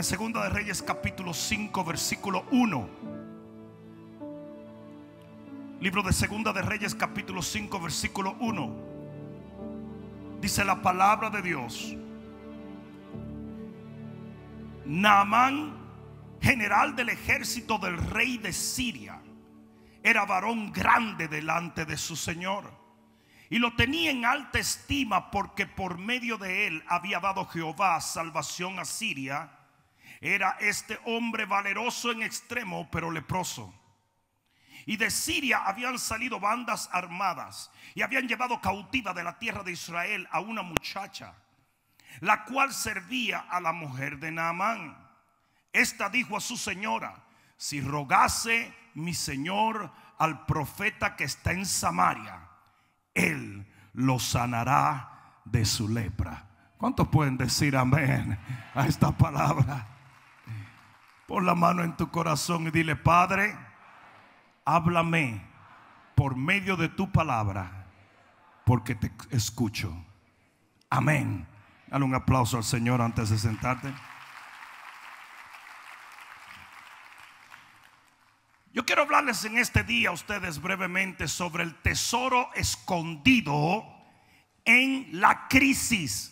En Segunda de Reyes capítulo 5 versículo 1. Libro de Segunda de Reyes capítulo 5 versículo 1. Dice la palabra de Dios: Naamán, general del ejército del rey de Siria, era varón grande delante de su señor, y lo tenía en alta estima, porque por medio de él había dado Jehová salvación a Siria. Era este hombre valeroso en extremo, pero leproso. Y de Siria habían salido bandas armadas y habían llevado cautiva de la tierra de Israel a una muchacha, la cual servía a la mujer de Naamán. Esta dijo a su señora: si rogase mi señor al profeta que está en Samaria, él lo sanará de su lepra. ¿Cuántos pueden decir amén a esta palabra? Pon la mano en tu corazón y dile: Padre, háblame por medio de tu palabra, porque te escucho. Amén. Dale un aplauso al Señor antes de sentarte. Yo quiero hablarles en este día a ustedes brevemente sobre el tesoro escondido en la crisis.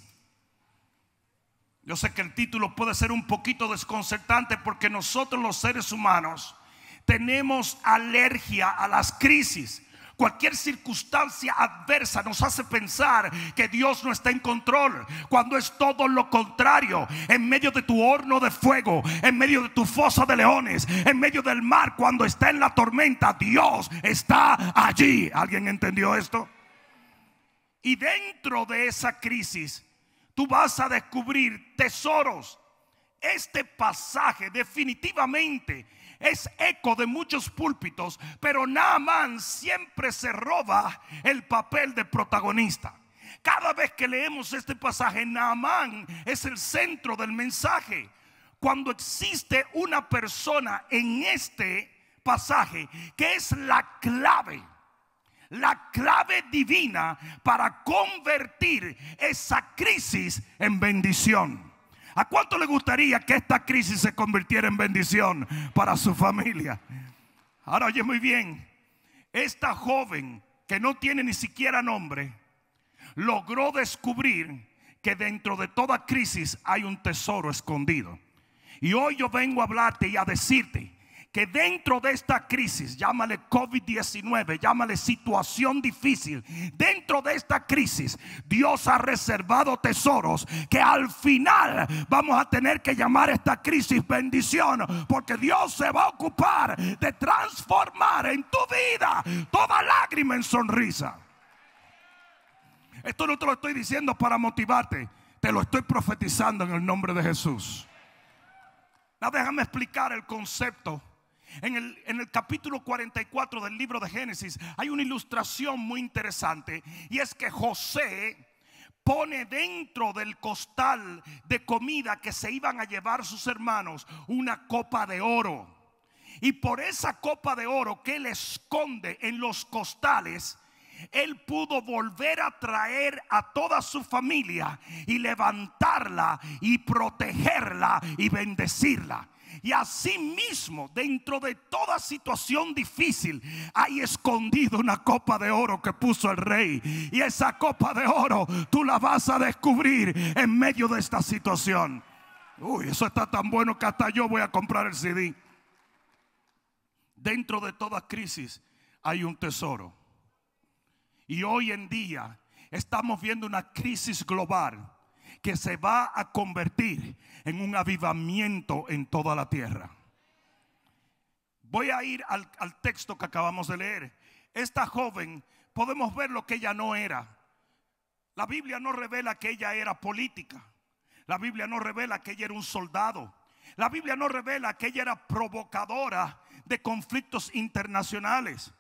Yo sé que el título puede ser un poquito desconcertante, porque nosotros los seres humanos tenemos alergia a las crisis. Cualquier circunstancia adversa nos hace pensar que Dios no está en control, cuando es todo lo contrario. En medio de tu horno de fuego, en medio de tu fosa de leones, en medio del mar, cuando está en la tormenta, Dios está allí. ¿Alguien entendió esto? Y dentro de esa crisis tú vas a descubrir tesoros. Este pasaje definitivamente es eco de muchos púlpitos, pero Naamán siempre se roba el papel de protagonista. Cada vez que leemos este pasaje, Naamán es el centro del mensaje. Cuando existe una persona en este pasaje que es la clave divina para convertir esa crisis en bendición. ¿A cuánto le gustaría que esta crisis se convirtiera en bendición para su familia? Ahora oye muy bien, esta joven que no tiene ni siquiera nombre logró descubrir que dentro de toda crisis hay un tesoro escondido. Y hoy yo vengo a hablarte y a decirte que dentro de esta crisis, llámale COVID-19, llámale situación difícil, dentro de esta crisis Dios ha reservado tesoros que al final vamos a tener que llamar esta crisis bendición, porque Dios se va a ocupar de transformar en tu vida toda lágrima en sonrisa. Esto no te lo estoy diciendo para motivarte, te lo estoy profetizando en el nombre de Jesús. Ahora déjame explicar el concepto. En el capítulo 44 del libro de Génesis hay una ilustración muy interesante, y es que José pone dentro del costal de comida que se iban a llevar sus hermanos una copa de oro, y por esa copa de oro que él esconde en los costales, él pudo volver a traer a toda su familia y levantarla y protegerla y bendecirla. Y así mismo, dentro de toda situación difícil, hay escondido una copa de oro que puso el rey. Y esa copa de oro tú la vas a descubrir en medio de esta situación. Uy, eso está tan bueno que hasta yo voy a comprar el CD. Dentro de toda crisis hay un tesoro. Y hoy en día estamos viendo una crisis global que se va a convertir en un avivamiento en toda la tierra. Voy a ir al texto que acabamos de leer. Esta joven, podemos ver lo que ella no era. La Biblia no revela que ella era política. La Biblia no revela que ella era un soldado. La Biblia no revela que ella era provocadora de conflictos internacionales.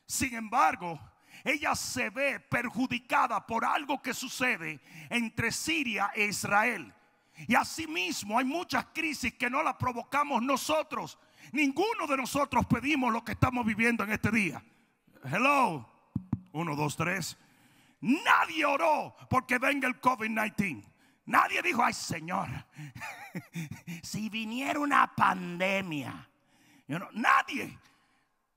Sin embargo, ella se ve perjudicada por algo que sucede entre Siria e Israel. Y asimismo hay muchas crisis que no las provocamos nosotros. Ninguno de nosotros pedimos lo que estamos viviendo en este día. Hello. 1, 2, 3. Nadie oró porque venga el COVID-19. Nadie dijo, ay Señor, si viniera una pandemia. Nadie.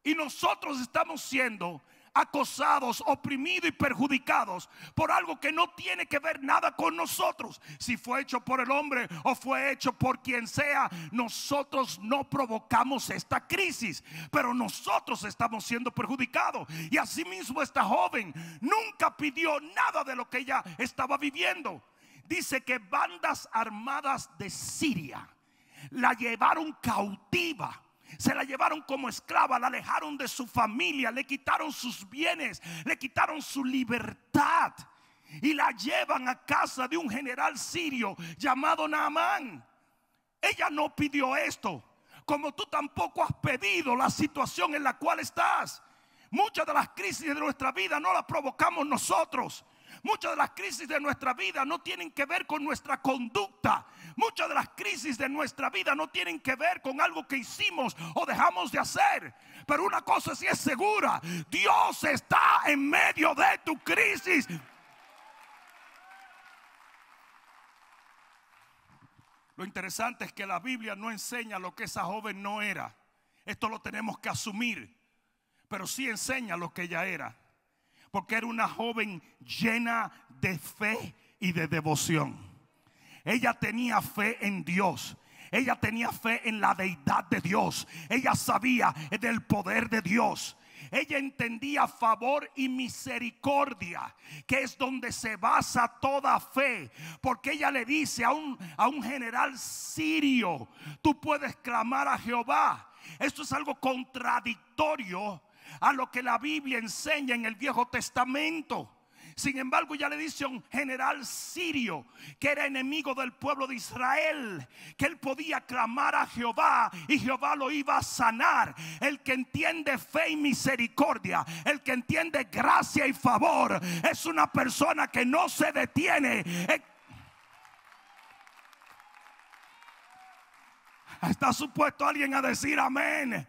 Y nosotros estamos siendo acosados, oprimidos y perjudicados por algo que no tiene que ver nada con nosotros. Si fue hecho por el hombre o fue hecho por quien sea, nosotros no provocamos esta crisis, pero nosotros estamos siendo perjudicados. Y asimismo esta joven nunca pidió nada de lo que ella estaba viviendo. Dice que bandas armadas de Siria la llevaron cautiva. Se la llevaron como esclava, la alejaron de su familia, le quitaron sus bienes, le quitaron su libertad y la llevan a casa de un general sirio llamado Naamán. Ella no pidió esto, como tú tampoco has pedido la situación en la cual estás. Muchas de las crisis de nuestra vida no las provocamos nosotros. Muchas de las crisis de nuestra vida no tienen que ver con nuestra conducta. Muchas de las crisis de nuestra vida no tienen que ver con algo que hicimos o dejamos de hacer. Pero una cosa sí es segura: Dios está en medio de tu crisis. Lo interesante es que la Biblia no enseña lo que esa joven no era. Esto lo tenemos que asumir. Pero sí enseña lo que ella era. Porque era una joven llena de fe y de devoción. Ella tenía fe en Dios. Ella tenía fe en la deidad de Dios. Ella sabía del poder de Dios. Ella entendía favor y misericordia, que es donde se basa toda fe. Porque ella le dice a un general sirio: tú puedes clamar a Jehová. Esto es algo contradictorio a lo que la Biblia enseña en el Viejo Testamento. Sin embargo, ya le dice a un general sirio que era enemigo del pueblo de Israel que él podía clamar a Jehová y Jehová lo iba a sanar. El que entiende fe y misericordia, el que entiende gracia y favor, es una persona que no se detiene. ¿Está supuesto alguien a decir amén?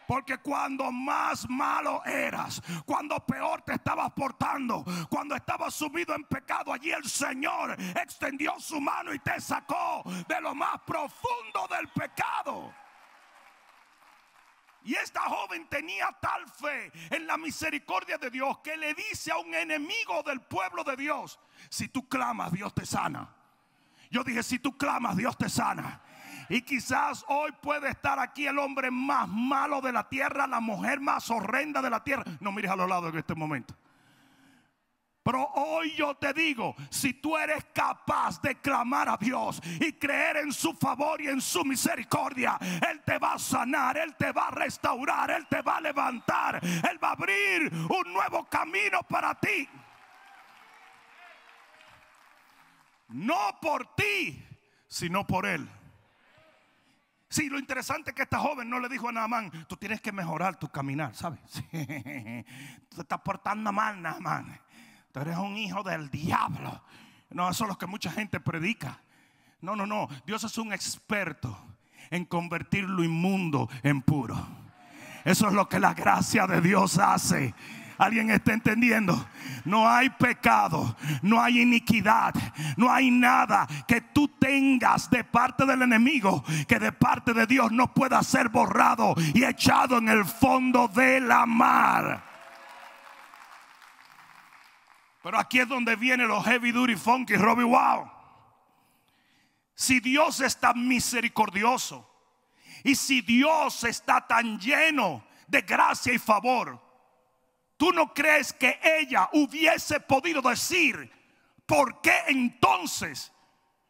Porque cuando más malo eras, cuando peor te estabas portando, cuando estabas sumido en pecado, allí el Señor extendió su mano y te sacó de lo más profundo del pecado. Y esta joven tenía tal fe en la misericordia de Dios que le dice a un enemigo del pueblo de Dios: si tú clamas, Dios te sana. Yo dije, si tú clamas, Dios te sana. Y quizás hoy puede estar aquí el hombre más malo de la tierra, la mujer más horrenda de la tierra. No mires a los lados en este momento. Pero hoy yo te digo, si tú eres capaz de clamar a Dios y creer en su favor y en su misericordia, Él te va a sanar, Él te va a restaurar, Él te va a levantar, Él va a abrir un nuevo camino para ti. No por ti, sino por Él. Sí, lo interesante es que esta joven no le dijo a Naamán: tú tienes que mejorar tu caminar, ¿sabes? Sí. Tú te estás portando mal, Naamán. Tú eres un hijo del diablo. No, eso es lo que mucha gente predica. No. Dios es un experto en convertir lo inmundo en puro. Eso es lo que la gracia de Dios hace. ¿Alguien está entendiendo? No hay pecado, no hay iniquidad, no hay nada que tú tengas de parte del enemigo que de parte de Dios no pueda ser borrado y echado en el fondo de la mar. Pero aquí es donde vienen los heavy duty funky Robbie Wow. Si Dios es tan misericordioso y si Dios está tan lleno de gracia y favor, ¿tú no crees que ella hubiese podido decir: ¿por qué entonces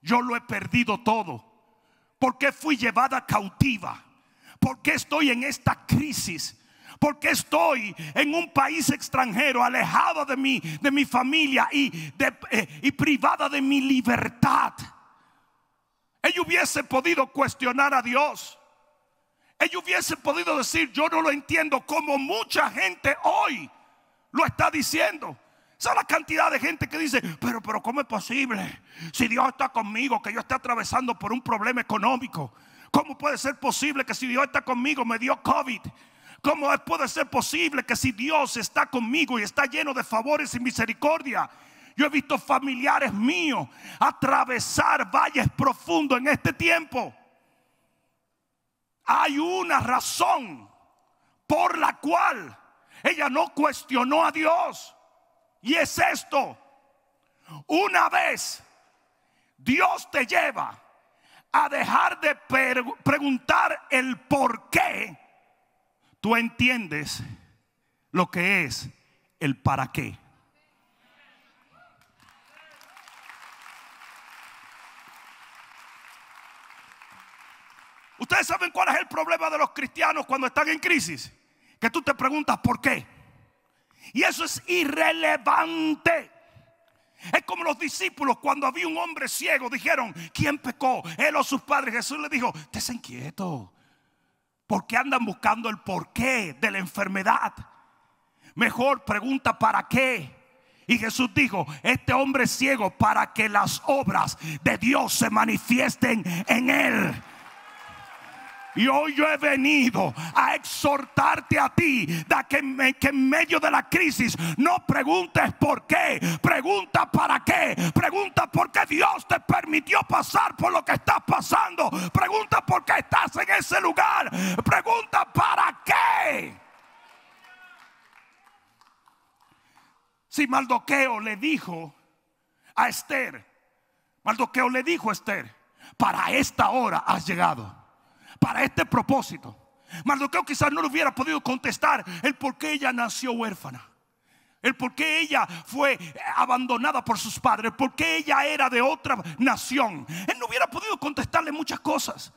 yo lo he perdido todo? ¿Por qué fui llevada cautiva? ¿Por qué estoy en esta crisis? ¿Por qué estoy en un país extranjero, alejado de mi familia y privada de mi libertad? Ella hubiese podido cuestionar a Dios. Ella hubiese podido decir: yo no lo entiendo, como mucha gente hoy lo está diciendo. ¿Sabe la cantidad de gente que dice: pero ¿cómo es posible? Si Dios está conmigo, que yo esté atravesando por un problema económico. ¿Cómo puede ser posible que si Dios está conmigo me dio COVID? ¿Cómo puede ser posible que si Dios está conmigo y está lleno de favores y misericordia, Yo he visto familiares míos atravesar valles profundos en este tiempo. Hay una razón por la cual ella no cuestionó a Dios. Y es esto: una vez Dios te lleva a dejar de preguntar el por qué, tú entiendes lo que es el para qué. Ustedes saben cuál es el problema de los cristianos cuando están en crisis, que tú te preguntas por qué, y eso es irrelevante. Es como los discípulos cuando había un hombre ciego, dijeron: ¿quién pecó, él o sus padres? Jesús le dijo: estén quietos, porque andan buscando el porqué de la enfermedad. Mejor pregunta para qué. Y Jesús dijo: este hombre es ciego para que las obras de Dios se manifiesten en él. Y hoy yo he venido a exhortarte a ti de que en medio de la crisis no preguntes por qué, pregunta para qué. Pregunta por qué Dios te permitió pasar por lo que estás pasando. Pregunta por qué estás en ese lugar. Pregunta para qué. Si Mardoqueo le dijo a Esther, para esta hora has llegado, para este propósito. Mardoqueo quizás no le hubiera podido contestar el por qué ella nació huérfana, el por qué ella fue abandonada por sus padres, el por qué ella era de otra nación. Él no hubiera podido contestarle muchas cosas.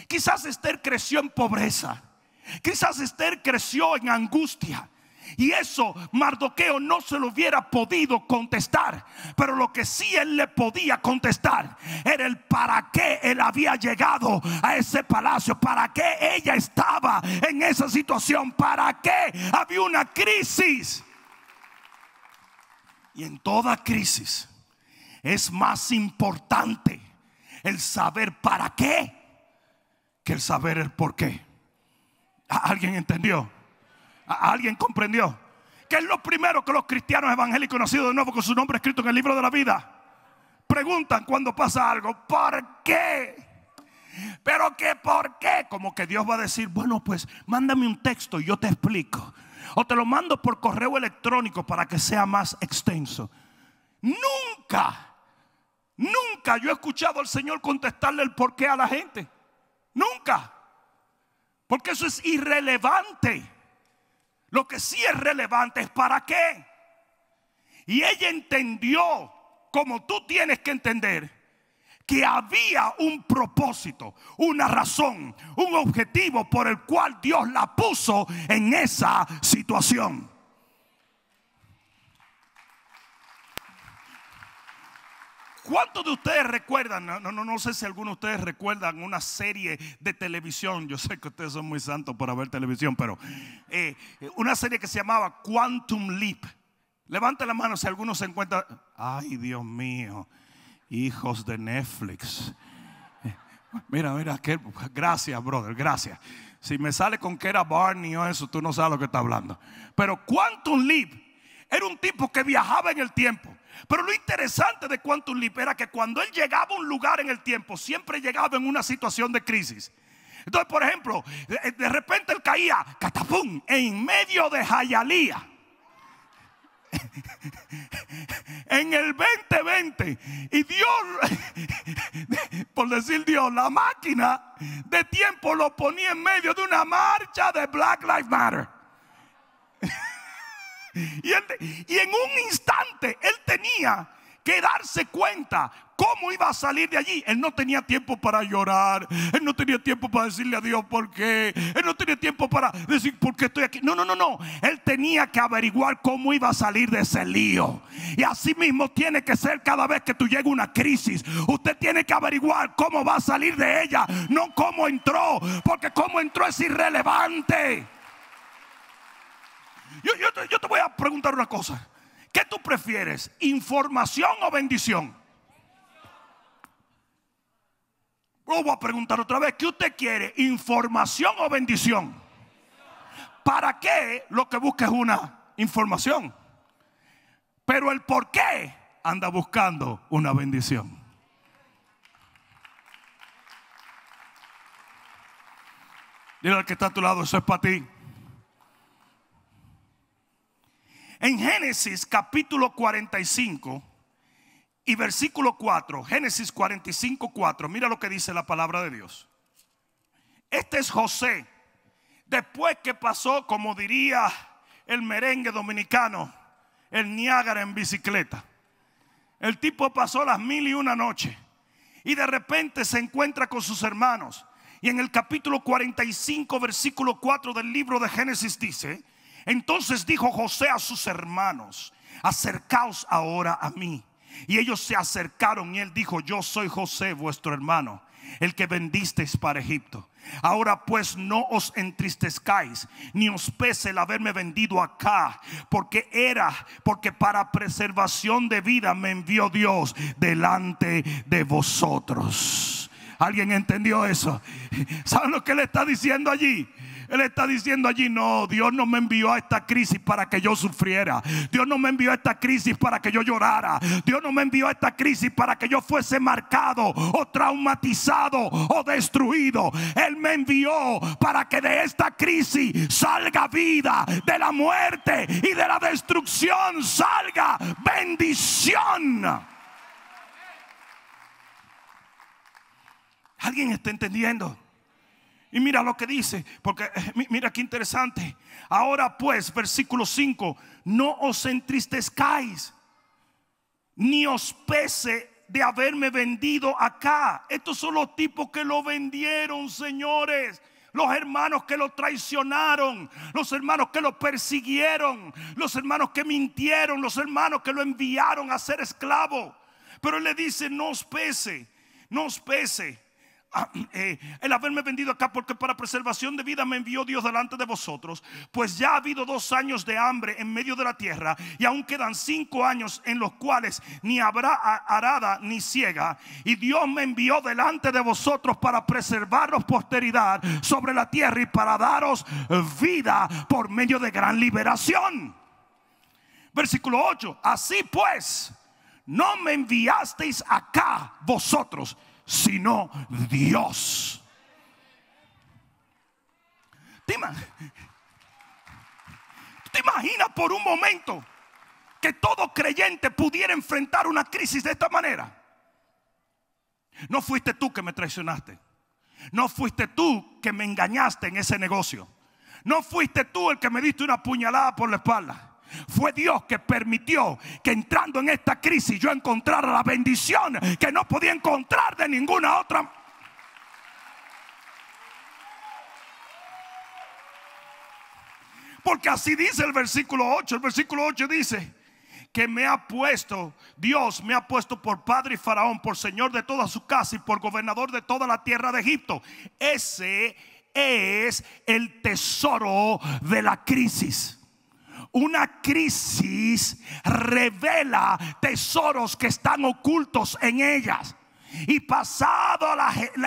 Quizás Esther creció en pobreza, quizás Esther creció en angustia, y eso Mardoqueo no se lo hubiera podido contestar. Pero lo que sí él le podía contestar era el para qué él había llegado a ese palacio, para qué ella estaba en esa situación, para qué había una crisis. Y en toda crisis es más importante el saber para qué que el saber el por qué. ¿Alguien entendió? ¿Alguien comprendió? ¿Qué es lo primero que los cristianos evangélicos nacidos de nuevo con su nombre escrito en el libro de la vida preguntan cuando pasa algo? ¿Por qué? ¿Pero qué por qué? Como que Dios va a decir: bueno, pues mándame un texto y yo te explico, o te lo mando por correo electrónico para que sea más extenso. Nunca yo he escuchado al Señor contestarle el por qué a la gente. Nunca. Porque eso es irrelevante. Lo que sí es relevante es para qué. Y ella entendió, como tú tienes que entender, que había un propósito, una razón, un objetivo por el cual Dios la puso en esa situación. ¿Cuántos de ustedes recuerdan? No sé si algunos de ustedes recuerdan una serie de televisión. Yo sé que ustedes son muy santos para ver televisión, pero una serie que se llamaba Quantum Leap. Levante la mano si alguno se encuentra. Ay, Dios mío, hijos de Netflix. Mira, gracias, brother, gracias. Si me sale con que era Barney o eso, tú no sabes lo que está hablando. Pero Quantum Leap era un tipo que viajaba en el tiempo. Pero lo interesante de Quantum Leap era que cuando él llegaba a un lugar en el tiempo, siempre llegaba en una situación de crisis. Entonces, por ejemplo, de repente él caía, catapum, en medio de Hialeah, en el 2020. Y Dios, por decir Dios, la máquina de tiempo lo ponía en medio de una marcha de Black Lives Matter. Y en un instante él tenía que darse cuenta cómo iba a salir de allí. Él no tenía tiempo para llorar, él no tenía tiempo para decirle a Dios por qué, él no tenía tiempo para decir por qué estoy aquí. No, él tenía que averiguar cómo iba a salir de ese lío. Y así mismo tiene que ser cada vez que tú llega una crisis. Usted tiene que averiguar cómo va a salir de ella, no cómo entró, porque cómo entró es irrelevante. Yo te voy a preguntar una cosa. ¿Qué tú prefieres? ¿Información o bendición? Lo voy a preguntar otra vez. ¿Qué usted quiere? ¿Información o bendición? ¿Para qué? Lo que busca es una información. Pero el por qué anda buscando una bendición. Dile al que está a tu lado, eso es para ti. En Génesis capítulo 45 y versículo 4, Génesis 45, 4, mira lo que dice la palabra de Dios. Este es José, después que pasó, como diría el merengue dominicano, el Niágara en bicicleta. El tipo pasó las 1001 noches y de repente se encuentra con sus hermanos. Y en el capítulo 45, versículo 4 del libro de Génesis dice: entonces dijo José a sus hermanos: acercaos ahora a mí. Y ellos se acercaron y él dijo: yo soy José, vuestro hermano, el que vendisteis para Egipto. Ahora pues no os entristezcáis, ni os pese el haberme vendido acá, porque para preservación de vida me envió Dios delante de vosotros. ¿Alguien entendió eso? ¿Saben lo que él está diciendo allí? Él está diciendo allí: no, Dios no me envió a esta crisis para que yo sufriera. Dios no me envió a esta crisis para que yo llorara. Dios no me envió a esta crisis para que yo fuese marcado o traumatizado o destruido. Él me envió para que de esta crisis salga vida, de la muerte y de la destrucción salga bendición. ¿Alguien está entendiendo? Y mira lo que dice, porque mira qué interesante. Ahora pues, versículo 5: no os entristezcáis, ni os pese de haberme vendido acá. Estos son los tipos que lo vendieron, señores. Los hermanos que lo traicionaron, los hermanos que lo persiguieron, los hermanos que mintieron, los hermanos que lo enviaron a ser esclavo. Pero él le dice: no os pese, no os pese el haberme vendido acá, porque para preservación de vida me envió Dios delante de vosotros. Pues ya ha habido 2 años de hambre en medio de la tierra, y aún quedan 5 años en los cuales ni habrá arada ni siega. Y Dios me envió delante de vosotros para preservaros posteridad sobre la tierra y para daros vida por medio de gran liberación. Versículo 8: así pues, no me enviasteis acá vosotros, sino Dios. ¿Te imaginas por un momento que todo creyente pudiera enfrentar una crisis de esta manera? No fuiste tú que me traicionaste. No fuiste tú que me engañaste en ese negocio. No fuiste tú el que me diste una puñalada por la espalda. Fue Dios que permitió que entrando en esta crisis yo encontrara la bendición que no podía encontrar de ninguna otra. Porque así dice el versículo 8. El versículo 8 dice que Dios me ha puesto por padre y faraón, por señor de toda su casa y por gobernador de toda la tierra de Egipto. Ese es el tesoro de la crisis. Una crisis revela tesoros que están ocultos en ellas. Y pasado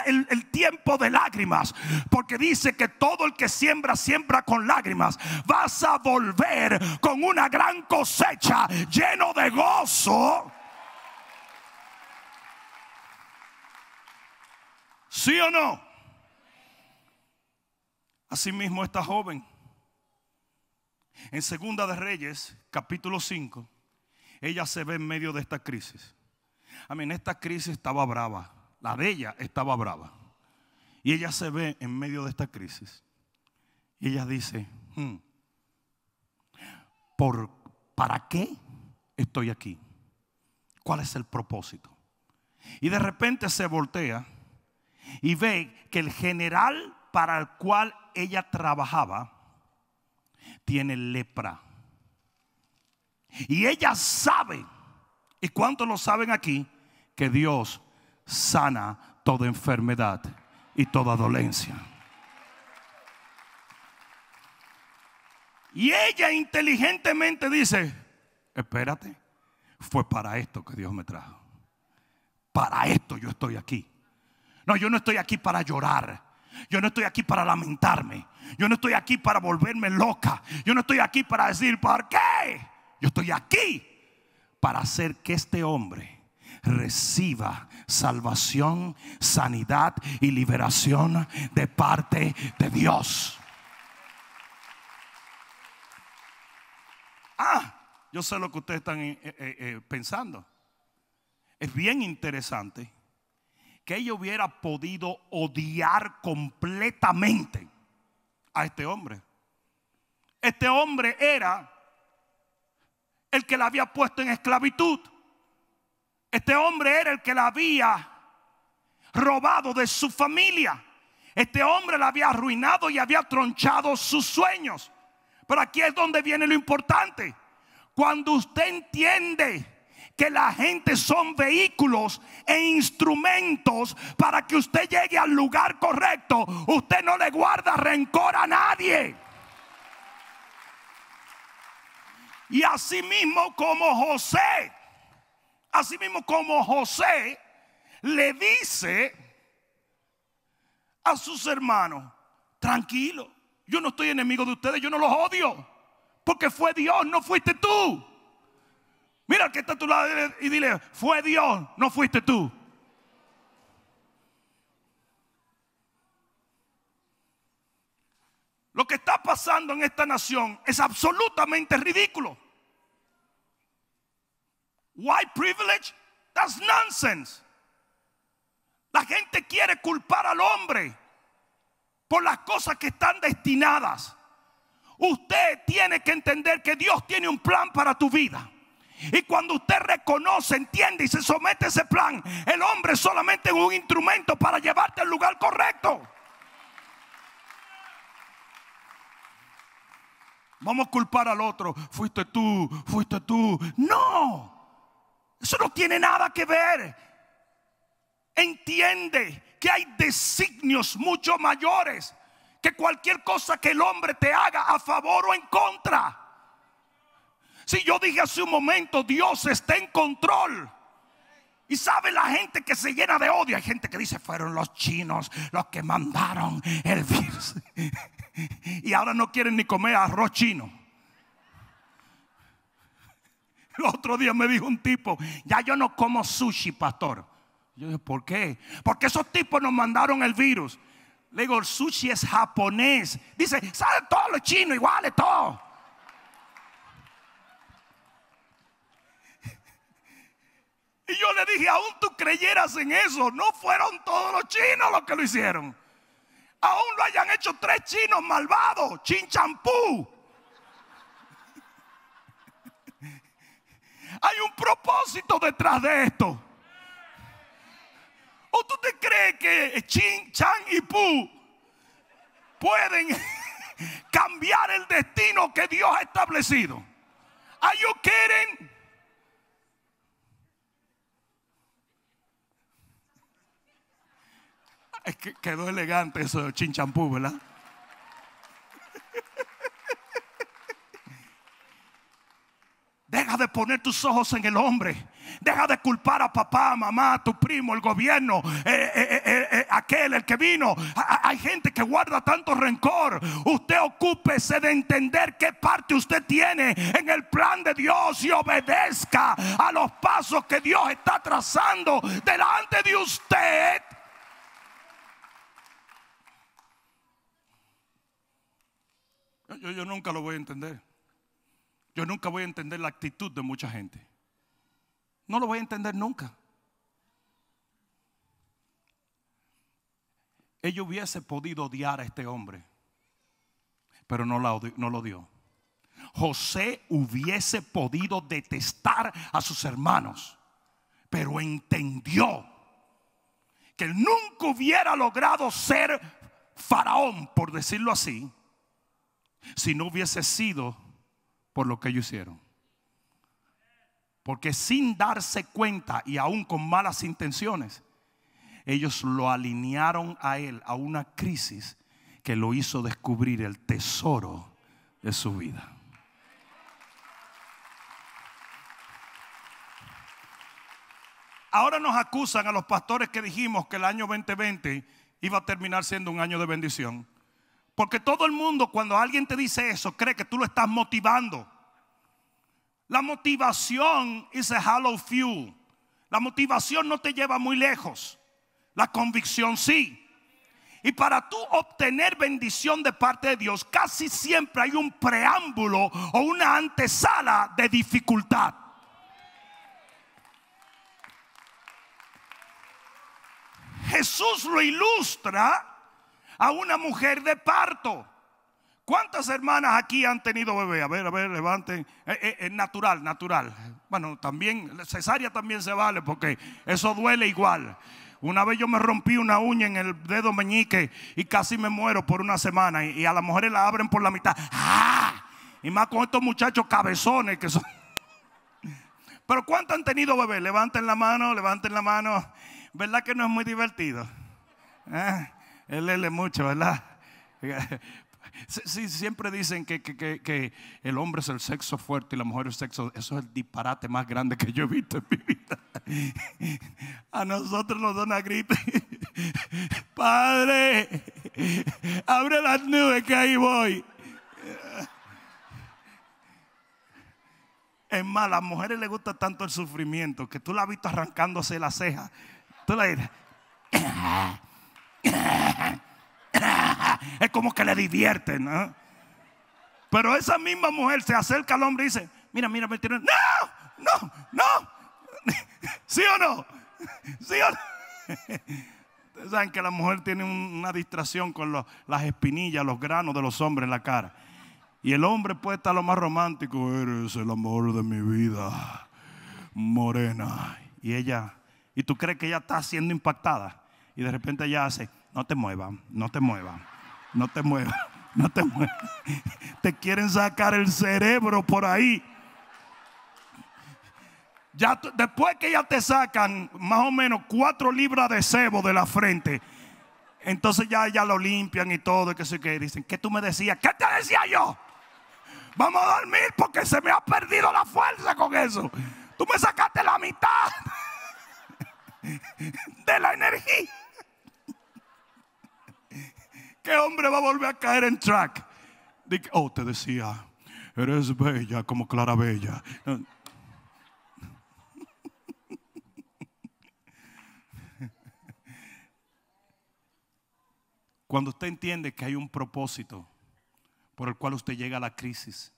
el tiempo de lágrimas, porque dice que todo el que siembra, siembra con lágrimas, vas a volver con una gran cosecha, lleno de gozo. ¿Sí o no? Asimismo esta joven, en Segunda de Reyes, capítulo 5, ella se ve en medio de esta crisis. Esta crisis estaba brava. La de ella estaba brava. Y ella se ve en medio de esta crisis. Y ella dice: ¿para qué estoy aquí? ¿Cuál es el propósito? Y de repente se voltea y ve que el general para el cual ella trabajaba tiene lepra. Y ella sabe, ¿y cuántos lo saben aquí?, que Dios sana toda enfermedad y toda dolencia. Y ella inteligentemente dice: espérate, fue para esto que Dios me trajo. Para esto yo estoy aquí. No, yo no estoy aquí para llorar. Yo no estoy aquí para lamentarme. Yo no estoy aquí para volverme loca. Yo no estoy aquí para decir ¿por qué? Yo estoy aquí para hacer que este hombre reciba salvación, sanidad y liberación de parte de Dios. Yo sé lo que ustedes están pensando. Es bien interesante que ella hubiera podido odiar completamente a este hombre. Este hombre era el que la había puesto en esclavitud. Este hombre era el que la había robado de su familia. Este hombre la había arruinado y había tronchado sus sueños. Pero aquí es donde viene lo importante. Cuando usted entiende que la gente son vehículos e instrumentos para que usted llegue al lugar correcto, usted no le guarda rencor a nadie. Y así mismo como José le dice a sus hermanos: tranquilo, yo no estoy enemigo de ustedes, yo no los odio, porque fue Dios, no fuiste tú. Mira al que está a tu lado y dile: fue Dios, no fuiste tú. Lo que está pasando en esta nación es absolutamente ridículo. White privilege, that's nonsense. La gente quiere culpar al hombre por las cosas que están destinadas. Usted tiene que entender que Dios tiene un plan para tu vida. Y cuando usted reconoce, entiende y se somete a ese plan, el hombre es solamente un instrumento para llevarte al lugar correcto. Vamos a culpar al otro: fuiste tú, fuiste tú. No, eso no tiene nada que ver. Entiende que hay designios mucho mayores que cualquier cosa que el hombre te haga a favor o en contra. Si yo dije hace un momento, Dios está en control. Y sabe la gente que se llena de odio. Hay gente que dice: fueron los chinos los que mandaron el virus. Y ahora no quieren ni comer arroz chino. El otro día me dijo un tipo: ya yo no como sushi, pastor. Yo dije: ¿por qué? Porque esos tipos nos mandaron el virus. Le digo: el sushi es japonés. Dice: ¿sabe todos los chinos iguales, todos? Y yo le dije: aún tú creyeras en eso, no fueron todos los chinos los que lo hicieron. Aún lo hayan hecho 3 chinos malvados, chin champú. Hay un propósito detrás de esto. ¿O tú te crees que Chin, Chan y Pu pueden cambiar el destino que Dios ha establecido? ¿Are you kidding? Es que quedó elegante eso de Chin Champú, ¿verdad? Deja de poner tus ojos en el hombre. Deja de culpar a papá, mamá, tu primo, el gobierno, aquel, el que vino. Hay gente que guarda tanto rencor. Usted ocúpese de entender qué parte usted tiene en el plan de Dios y obedezca a los pasos que Dios está trazando delante de usted. Yo nunca lo voy a entender. Yo nunca voy a entender la actitud de mucha gente. No lo voy a entender nunca. Ella hubiese podido odiar a este hombre, pero no lo dio. José hubiese podido detestar a sus hermanos, pero entendió que él nunca hubiera logrado ser faraón, por decirlo así, si no hubiese sido por lo que ellos hicieron. Porque sin darse cuenta y aún con malas intenciones, ellos lo alinearon a él a una crisis que lo hizo descubrir el tesoro de su vida. Ahora nos acusan a los pastores que dijimos que el año 2020 iba a terminar siendo un año de bendición. Porque todo el mundo, cuando alguien te dice eso, cree que tú lo estás motivando. La motivación is a hollow fuel. La motivación no te lleva muy lejos. La convicción sí. Y para tú obtener bendición de parte de Dios, casi siempre hay un preámbulo o una antesala de dificultad. Jesús lo ilustra a una mujer de parto. ¿Cuántas hermanas aquí han tenido bebé? A ver, levanten. Natural. Bueno, también cesárea también se vale porque eso duele igual. Una vez yo me rompí una uña en el dedo meñique y casi me muero por una semana. Y a las mujeres la abren por la mitad. ¡Ah! Y más con estos muchachos cabezones que son. Pero ¿cuántos han tenido bebé? Levanten la mano. ¿Verdad que no es muy divertido? Él lee mucho, ¿verdad? Sí, siempre dicen que el hombre es el sexo fuerte y la mujer es el sexo. Eso es el disparate más grande que yo he visto en mi vida. A nosotros nos da una gripe. Padre, abre las nubes que ahí voy. Es más, a las mujeres les gusta tanto el sufrimiento que tú la has visto arrancándose la ceja. Tú la dices. Es como que le divierte, ¿no? Pero esa misma mujer se acerca al hombre y dice: mira, no. ¿Sí o no? Ustedes saben que la mujer tiene una distracción con las espinillas, los granos de los hombres en la cara. Y el hombre puede estar lo más romántico: eres el amor de mi vida, morena. Y tú crees que ella está siendo impactada. Y de repente ella hace: no te muevas. Te quieren sacar el cerebro por ahí. Ya después que ya te sacan más o menos 4 libras de sebo de la frente, entonces ya lo limpian y todo. Y que sé que dicen: ¿qué tú me decías? ¿Qué te decía yo? Vamos a dormir porque se me ha perdido la fuerza con eso. Tú me sacaste la mitad de la energía. ¿Qué hombre va a volver a caer en track? Te decía, eres bella como Clara Bella. Cuando usted entiende que hay un propósito por el cual usted llega a la crisis,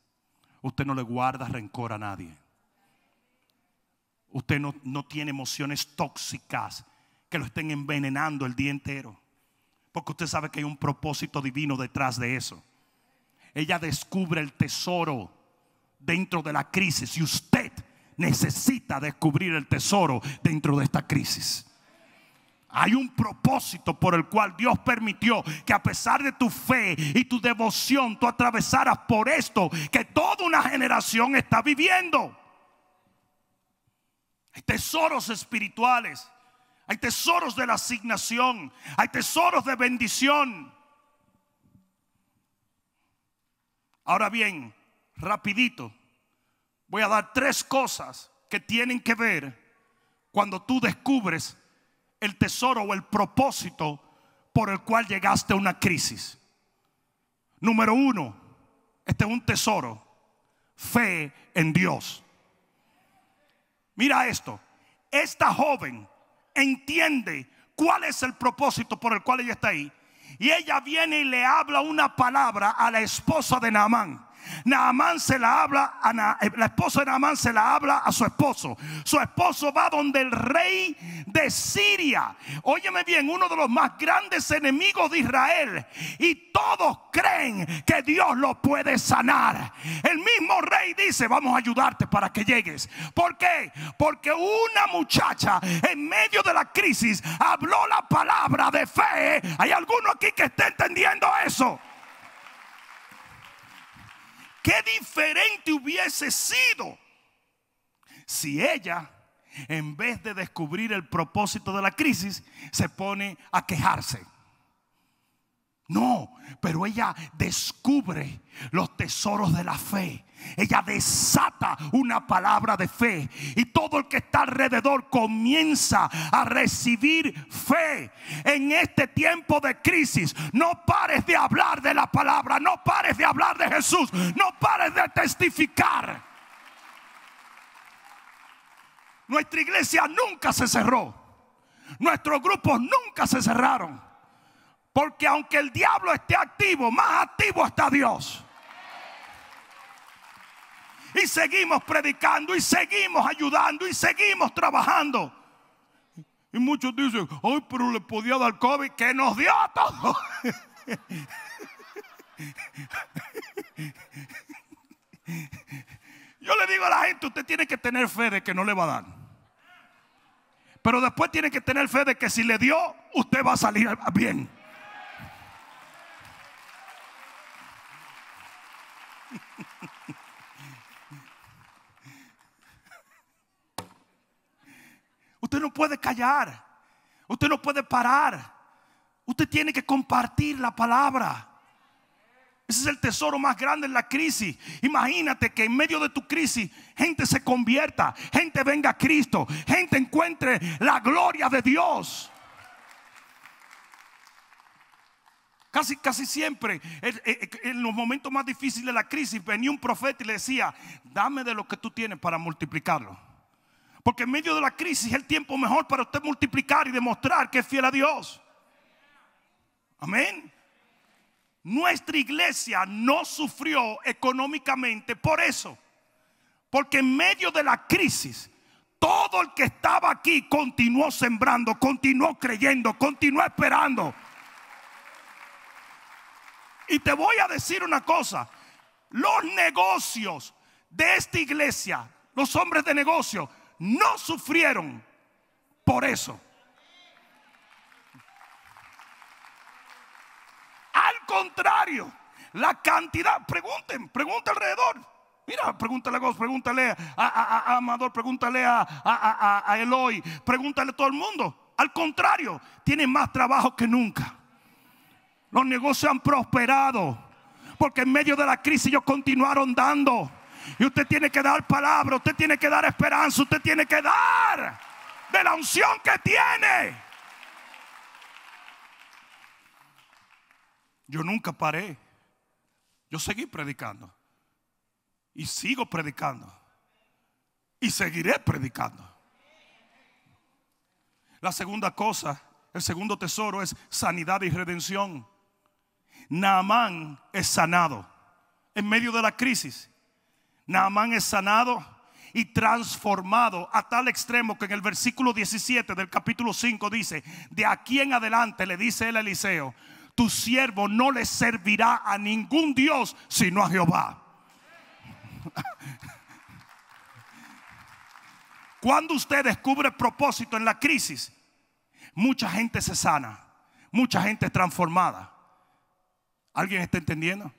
usted no le guarda rencor a nadie. Usted no tiene emociones tóxicas que lo estén envenenando el día entero. Porque usted sabe que hay un propósito divino detrás de eso. Ella descubre el tesoro dentro de la crisis. Y usted necesita descubrir el tesoro dentro de esta crisis. Hay un propósito por el cual Dios permitió que, a pesar de tu fe y tu devoción, tú atravesaras por esto que toda una generación está viviendo. Hay tesoros espirituales. Hay tesoros de la asignación. Hay tesoros de bendición. Ahora bien, rapidito, voy a dar 3 cosas que tienen que ver cuando tú descubres el tesoro o el propósito por el cual llegaste a una crisis. Número 1, este es un tesoro: fe en Dios. Mira esto. Esta joven entiende cuál es el propósito por el cual ella está ahí. Y ella viene y le habla una palabra a la esposa de Naamán. Naamán se la habla la esposa de Naamán se la habla a su esposo. Su esposo va donde el rey de Siria. Óyeme bien, uno de los más grandes enemigos de Israel. Y todos creen que Dios lo puede sanar. El mismo rey dice: vamos a ayudarte para que llegues. ¿Por qué? Porque una muchacha en medio de la crisis habló la palabra de fe. ¿Hay alguno aquí que esté entendiendo eso? Qué diferente hubiese sido si ella, en vez de descubrir el propósito de la crisis, se pone a quejarse. No, pero ella descubre los tesoros de la fe. Ella desata una palabra de fe y todo el que está alrededor comienza a recibir fe. En este tiempo de crisis, no pares de hablar de la palabra, no pares de hablar de Jesús, no pares de testificar. Nuestra iglesia nunca se cerró. Nuestros grupos nunca se cerraron. Porque aunque el diablo esté activo, más activo está Dios. Y seguimos predicando, y seguimos ayudando, y seguimos trabajando. Y muchos dicen, ay, pero le podía dar COVID, que nos dio a todos. Yo le digo a la gente, usted tiene que tener fe de que no le va a dar. Pero después tiene que tener fe de que si le dio, usted va a salir bien. Usted no puede callar. Usted no puede parar. Usted tiene que compartir la palabra. Ese es el tesoro más grande en la crisis. Imagínate que en medio de tu crisis gente se convierta, gente venga a Cristo, gente encuentre la gloria de Dios. Casi siempre en los momentos más difíciles de la crisis venía un profeta y le decía, dame de lo que tú tienes para multiplicarlo. Porque en medio de la crisis es el tiempo mejor para usted multiplicar y demostrar que es fiel a Dios. Amén. Nuestra iglesia no sufrió económicamente por eso. Porque en medio de la crisis, todo el que estaba aquí continuó sembrando, continuó creyendo, continuó esperando. Y te voy a decir una cosa. Los negocios de esta iglesia, los hombres de negocio, no sufrieron por eso. Al contrario, la cantidad, pregunten alrededor. Mira, pregúntale a Gos, pregúntale a Amador, pregúntale a Eloy, pregúntale a todo el mundo. Al contrario, tienen más trabajo que nunca. Los negocios han prosperado porque en medio de la crisis ellos continuaron dando. Y usted tiene que dar palabra, usted tiene que dar esperanza, usted tiene que dar de la unción que tiene. Yo nunca paré. Yo seguí predicando. Y sigo predicando. Y seguiré predicando. La segunda cosa, el segundo tesoro es sanidad y redención. Naamán es sanado en medio de la crisis. Naamán es sanado y transformado a tal extremo que en el versículo 17 del capítulo 5 dice: de aquí en adelante, le dice él a Eliseo, tu siervo no le servirá a ningún Dios sino a Jehová. Cuando usted descubre propósito en la crisis, mucha gente se sana, mucha gente es transformada. ¿Alguien está entendiendo?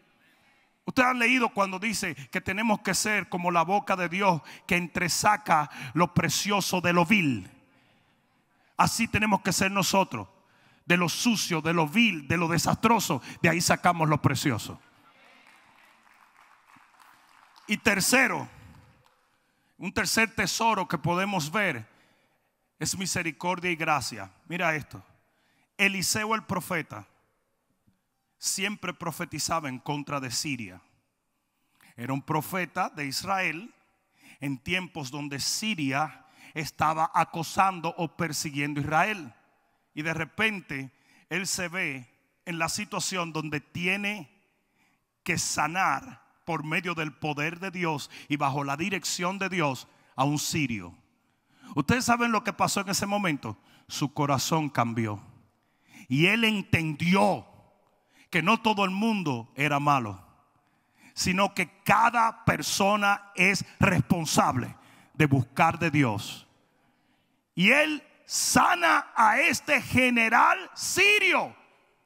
Ustedes han leído cuando dice que tenemos que ser como la boca de Dios que entresaca lo precioso de lo vil. Así tenemos que ser nosotros. De lo sucio, de lo vil, de lo desastroso, de ahí sacamos lo precioso. Y tercero, un tercer tesoro que podemos ver es misericordia y gracia. Mira esto. Eliseo el profeta siempre profetizaba en contra de Siria. Era un profeta de Israel en tiempos donde Siria estaba acosando o persiguiendo a Israel. Y de repente él se ve en la situación donde tiene que sanar por medio del poder de Dios y bajo la dirección de Dios a un sirio. Ustedes saben lo que pasó en ese momento. Su corazón cambió y él entendió que no todo el mundo era malo, sino que cada persona es responsable de buscar de Dios. Y él sana a este general sirio.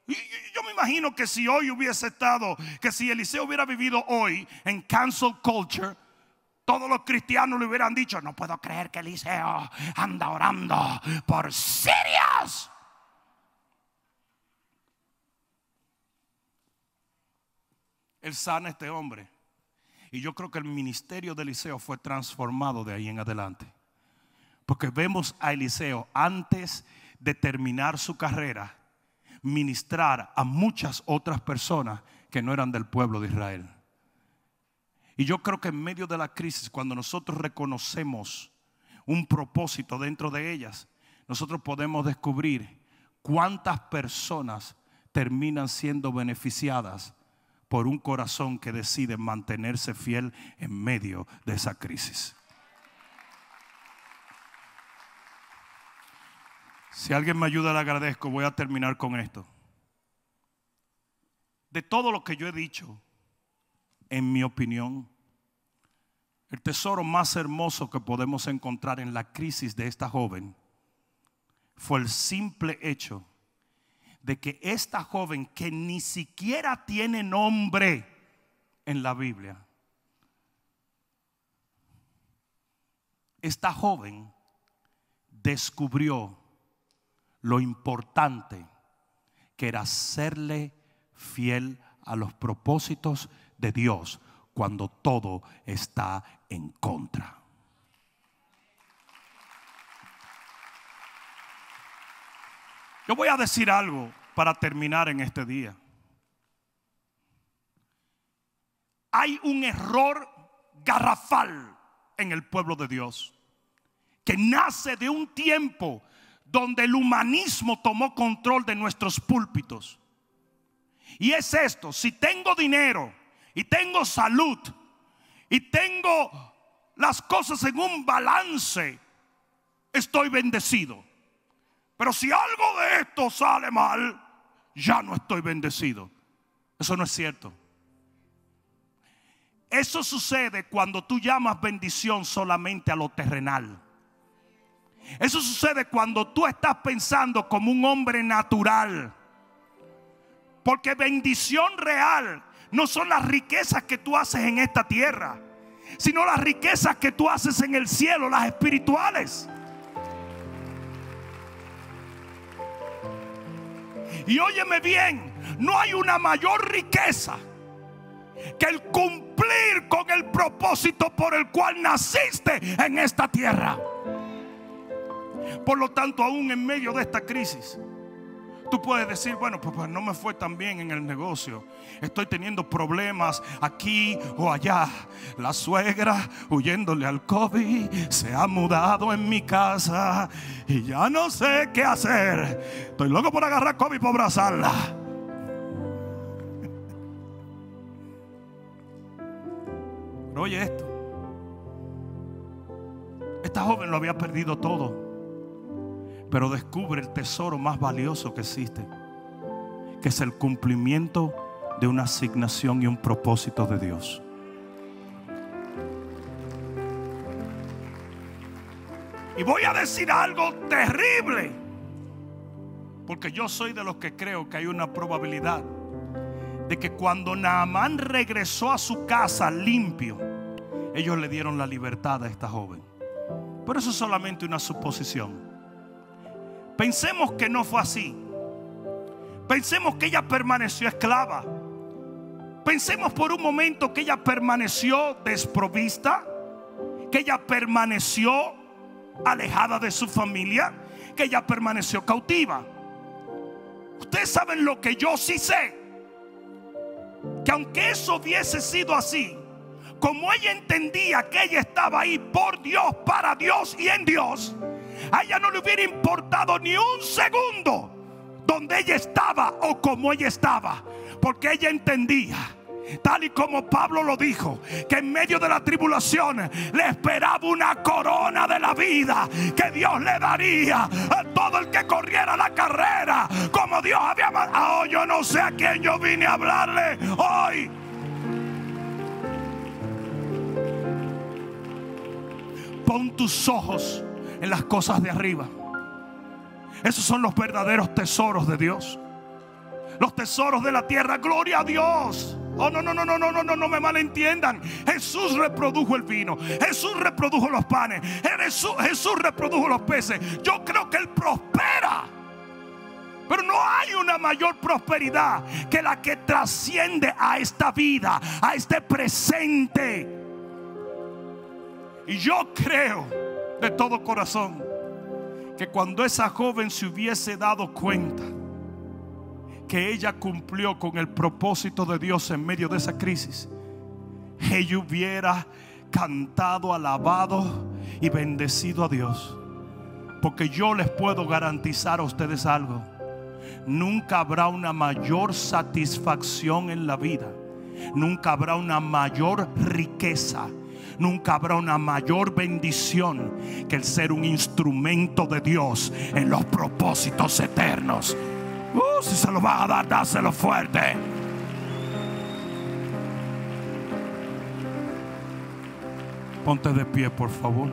Y yo me imagino que si hoy hubiese estado, que si Eliseo hubiera vivido hoy en cancel culture, todos los cristianos le hubieran dicho: no puedo creer que Eliseo anda orando por sirios. Él sana a este hombre. Y yo creo que el ministerio de Eliseo fue transformado de ahí en adelante. Porque vemos a Eliseo, antes de terminar su carrera, ministrar a muchas otras personas que no eran del pueblo de Israel. Y yo creo que en medio de la crisis, cuando nosotros reconocemos un propósito dentro de ellas, nosotros podemos descubrir cuántas personas terminan siendo beneficiadas por un corazón que decide mantenerse fiel en medio de esa crisis. Si alguien me ayuda, le agradezco. Voy a terminar con esto. De todo lo que yo he dicho, en mi opinión, el tesoro más hermoso que podemos encontrar en la crisis de esta joven fue el simple hecho de que esta joven, que ni siquiera tiene nombre en la Biblia, esta joven descubrió lo importante que era serle fiel a los propósitos de Dios cuando todo está en contra. Yo voy a decir algo para terminar en este día. Hay un error garrafal en el pueblo de Dios que nace de un tiempo donde el humanismo tomó control de nuestros púlpitos. Y es esto: si tengo dinero y tengo salud y tengo las cosas en un balance, estoy bendecido. Pero si algo de esto sale mal, ya no estoy bendecido. Eso no es cierto. Eso sucede cuando tú llamas bendición solamente a lo terrenal. Eso sucede cuando tú estás pensando como un hombre natural. Porque bendición real no son las riquezas que tú haces en esta tierra, sino las riquezas que tú haces en el cielo, las espirituales. Y óyeme bien, no hay una mayor riqueza que el cumplir con el propósito por el cual naciste en esta tierra. Por lo tanto, aún en medio de esta crisis, tú puedes decir: bueno, pues no me fue tan bien en el negocio, estoy teniendo problemas aquí o allá. La suegra, huyéndole al COVID, se ha mudado en mi casa y ya no sé qué hacer. Estoy loco por agarrar COVID para abrazarla. Pero oye esto: esta joven lo había perdido todo, pero descubre el tesoro más valioso que existe, que es el cumplimiento de una asignación y un propósito de Dios. Y voy a decir algo terrible, porque yo soy de los que creo que hay una probabilidad de que cuando Naamán regresó a su casa limpio, ellos le dieron la libertad a esta joven. Pero eso es solamente una suposición. Pensemos que no fue así. Pensemos que ella permaneció esclava. Pensemos por un momento que ella permaneció desprovista, que ella permaneció alejada de su familia, que ella permaneció cautiva. Ustedes saben lo que yo sí sé, que aunque eso hubiese sido así, como ella entendía que ella estaba ahí por Dios, para Dios y en Dios, a ella no le hubiera importado ni un segundo donde ella estaba o cómo ella estaba, porque ella entendía, tal y como Pablo lo dijo, que en medio de la tribulación le esperaba una corona de la vida que Dios le daría a todo el que corriera la carrera como Dios había mandado. Oh, yo no sé a quién yo vine a hablarle hoy. Pon tus ojos en las cosas de arriba. Esos son los verdaderos tesoros de Dios. Los tesoros de la tierra, gloria a Dios. Oh, no me malentiendan. Jesús reprodujo el vino, Jesús reprodujo los panes, Jesús reprodujo los peces. Yo creo que Él prospera, pero no hay una mayor prosperidad que la que trasciende a esta vida, a este presente. Y yo creo de todo corazón que cuando esa joven se hubiese dado cuenta que ella cumplió con el propósito de Dios en medio de esa crisis, ella hubiera cantado, alabado y bendecido a Dios, porque yo les puedo garantizar a ustedes algo: nunca habrá una mayor satisfacción en la vida, nunca habrá una mayor riqueza, nunca habrá una mayor bendición que el ser un instrumento de Dios en los propósitos eternos. Si se lo vas a dar, dáselo fuerte. Ponte de pie, por favor.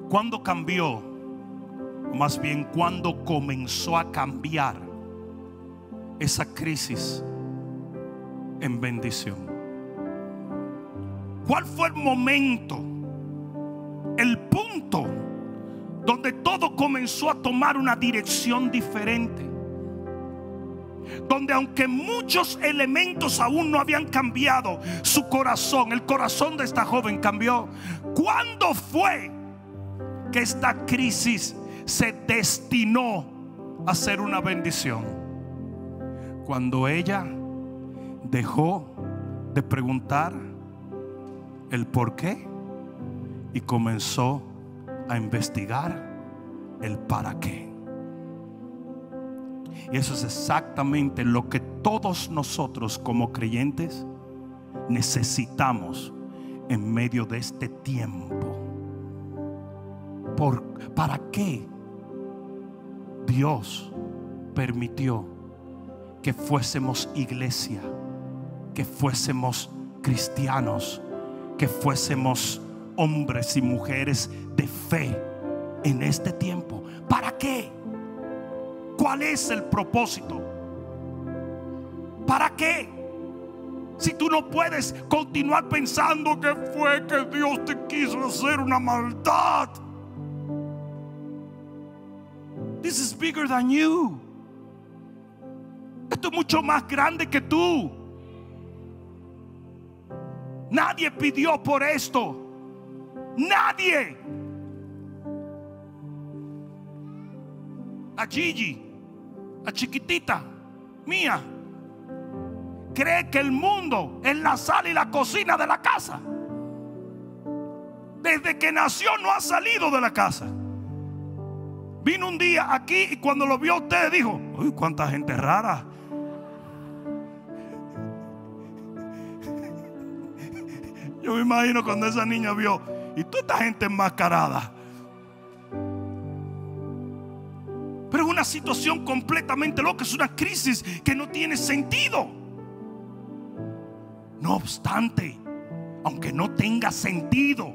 ¿Cuándo cambió? O más bien, ¿cuándo comenzó a cambiar esa crisis en bendición? ¿Cuál fue el momento, el punto donde todo comenzó a tomar una dirección diferente? Donde, aunque muchos elementos aún no habían cambiado, su corazón, el corazón de esta joven cambió. ¿Cuándo fue que esta crisis se destinó a ser una bendición? Cuando ella dejó de preguntar el por qué y comenzó a investigar el para qué. Y eso es exactamente lo que todos nosotros como creyentes necesitamos en medio de este tiempo. ¿Para qué Dios permitió que fuésemos iglesia, que fuésemos cristianos, que fuésemos hombres y mujeres de fe en este tiempo? ¿Para qué? ¿Cuál es el propósito? ¿Para qué? Si tú no puedes continuar pensando que fue que Dios te quiso hacer una maldad. This is bigger than you. Esto es mucho más grande que tú. Nadie pidió por esto. Nadie. A Gigi, la chiquitita mía, cree que el mundo es la sala y la cocina de la casa. Desde que nació no ha salido de la casa. Vino un día aquí y cuando lo vio a usted dijo: uy, cuánta gente rara. Yo me imagino cuando esa niña vio: y toda esta gente enmascarada. Pero es una situación completamente loca, es una crisis que no tiene sentido. No obstante, aunque no tenga sentido,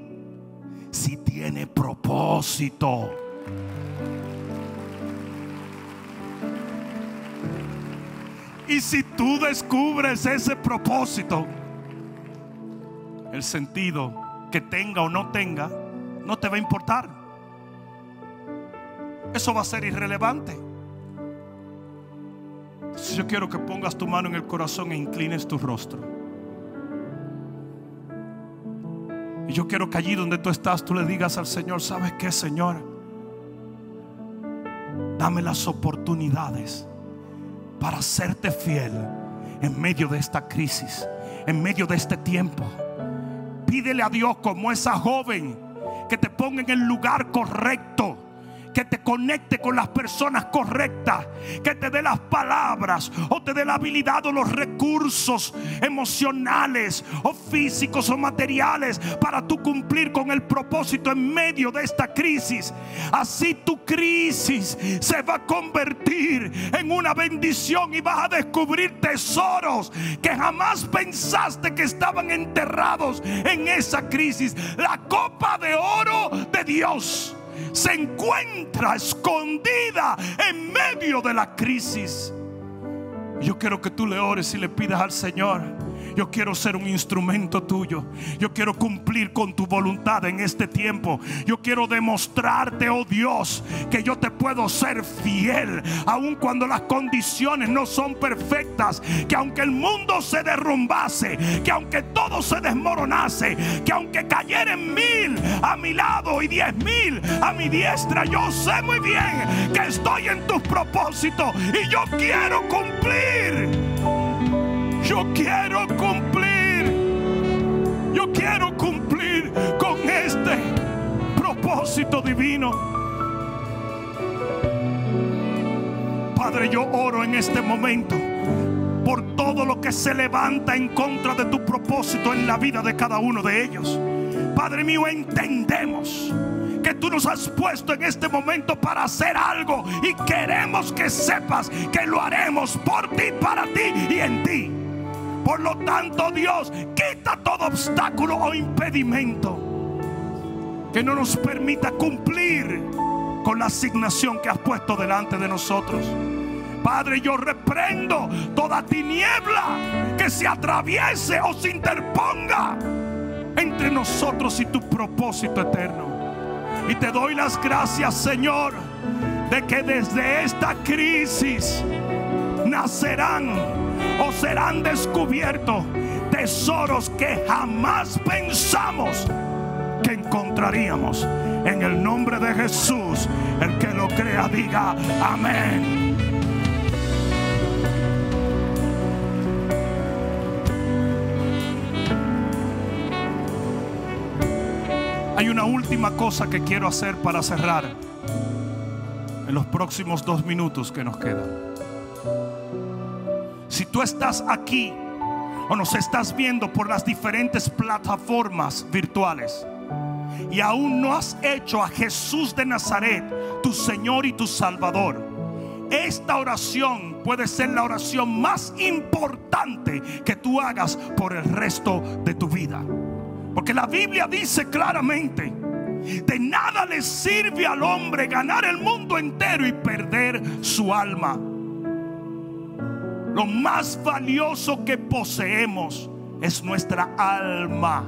sí tiene propósito. Y si tú descubres ese propósito, el sentido que tenga o no tenga no te va a importar. Eso va a ser irrelevante. Entonces yo quiero que pongas tu mano en el corazón e inclines tu rostro. Y yo quiero que allí donde tú estás, tú le digas al Señor: ¿sabes qué, Señor? Dame las oportunidades para serte fiel en medio de esta crisis, en medio de este tiempo. Pídele a Dios, como esa joven, que te ponga en el lugar correcto, que te conecte con las personas correctas, que te dé las palabras o te dé la habilidad o los recursos emocionales o físicos o materiales para tú cumplir con el propósito en medio de esta crisis. Así tu crisis se va a convertir en una bendición y vas a descubrir tesoros que jamás pensaste que estaban enterrados en esa crisis. La copa de oro de Dios se encuentra escondida en medio de la crisis. Yo quiero que tú le ores y le pidas al Señor: Yo quiero ser un instrumento tuyo. Yo quiero cumplir con tu voluntad en este tiempo. Yo quiero demostrarte, oh Dios, que yo te puedo ser fiel, aun cuando las condiciones no son perfectas. Que aunque el mundo se derrumbase, que aunque todo se desmoronase, que aunque cayeren 1000 a mi lado y 10,000 a mi diestra, yo sé muy bien que estoy en tus propósitos y yo quiero cumplir. Yo quiero cumplir. Yo quiero cumplir con este propósito divino. Padre, yo oro en este momento por todo lo que se levanta en contra de tu propósito en la vida de cada uno de ellos. Padre mío, entendemos que tú nos has puesto en este momento para hacer algo, y queremos que sepas que lo haremos por ti, para ti y en ti. Por lo tanto, Dios, quita todo obstáculo o impedimento que no nos permita cumplir con la asignación que has puesto delante de nosotros. Padre, yo reprendo toda tiniebla que se atraviese o se interponga entre nosotros y tu propósito eterno. Y te doy las gracias, Señor, de que desde esta crisis nacerán o serán descubiertos tesoros que jamás pensamos que encontraríamos. En el nombre de Jesús, el que lo crea diga amén. Hay una última cosa que quiero hacer para cerrar en los próximos 2 minutos que nos quedan. Si tú estás aquí o nos estás viendo por las diferentes plataformas virtuales y aún no has hecho a Jesús de Nazaret tu Señor y tu Salvador, esta oración puede ser la oración más importante que tú hagas por el resto de tu vida. Porque la Biblia dice claramente: de nada le sirve al hombre ganar el mundo entero y perder su alma. Lo más valioso que poseemos es nuestra alma,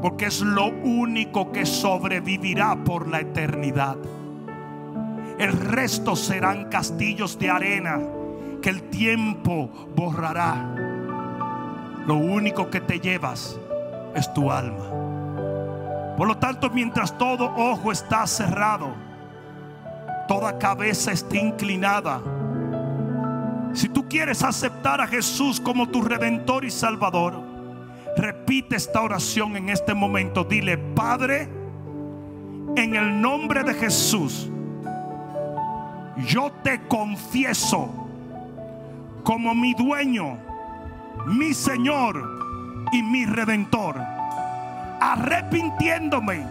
porque es lo único que sobrevivirá por la eternidad. El resto serán castillos de arena que el tiempo borrará. Lo único que te llevas es tu alma. Por lo tanto, mientras todo ojo está cerrado, toda cabeza está inclinada, si tú quieres aceptar a Jesús como tu Redentor y Salvador, repite esta oración en este momento. Dile: Padre, en el nombre de Jesús, yo te confieso como mi dueño, mi Señor y mi Redentor, arrepintiéndome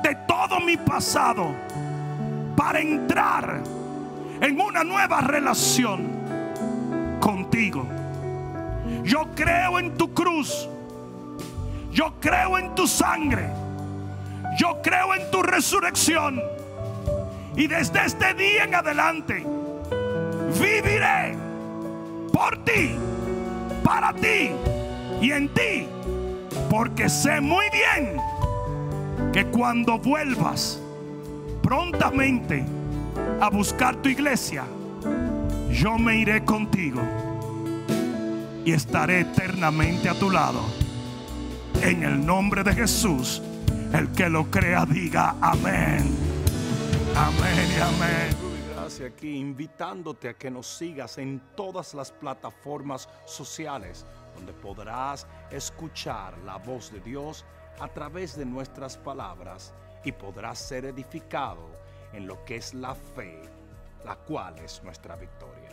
de todo mi pasado para entrar en una nueva relación contigo. Yo creo en tu cruz, yo creo en tu sangre, yo creo en tu resurrección, y desde este día en adelante viviré por ti, para ti y en ti, porque sé muy bien que cuando vuelvas prontamente a buscar tu iglesia, yo me iré contigo y estaré eternamente a tu lado. En el nombre de Jesús, el que lo crea diga amén. Amén y amén. Gracias, aquí invitándote a que nos sigas en todas las plataformas sociales, donde podrás escuchar la voz de Dios a través de nuestras palabras y podrás ser edificado en lo que es la fe, la cual es nuestra victoria.